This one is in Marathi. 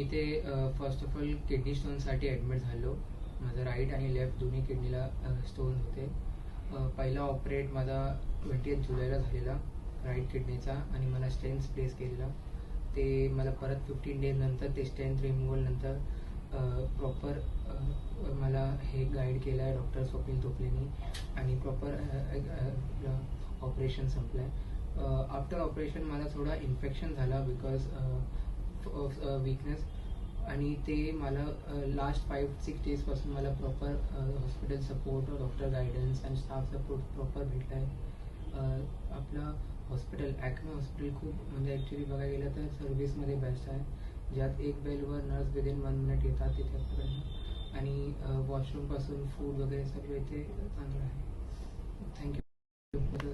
इथे फर्स्ट ऑफ ऑल किडनी स्टोनसाठी ॲडमिट झालो. माझं राईट आणि लेफ्ट दोन्ही किडनीला स्टोन होते. पहिला ऑपरेट माझा 20 जुलैला झालेला राईट किडनीचा आणि मला स्टेन्स प्लेस केलेला. ते मला परत 15 डेज नंतर ते स्टेन्स रिमूव्हल नंतर प्रॉपर मला हे गाईड केलं आहे डॉक्टर स्वप्नील तोपलेनी आणि प्रॉपर ऑपरेशन संपलं आहे. आफ्टर ऑपरेशन मला थोडा इन्फेक्शन झाला बिकॉज ऑफ वीकनेस आणि ते मला लास्ट 5-6 डेजपासून मला proper hospital support, doctor guidance आणि स्टाफ सपोर्ट प्रॉपर भेटला आहे. आपला हॉस्पिटल ॲक्मे हॉस्पिटल खूप म्हणजे ॲक्च्युली बघायला गेलं तर सर्व्हिसमध्ये बेस्ट आहे, ज्यात एक बेलवर नर्स विदिन 1 मिनिट येतात तिथे आपल्याकडनं आणि वॉशरूमपासून फूड वगैरे सगळं इथे चांगलं आहे. थँक्यू.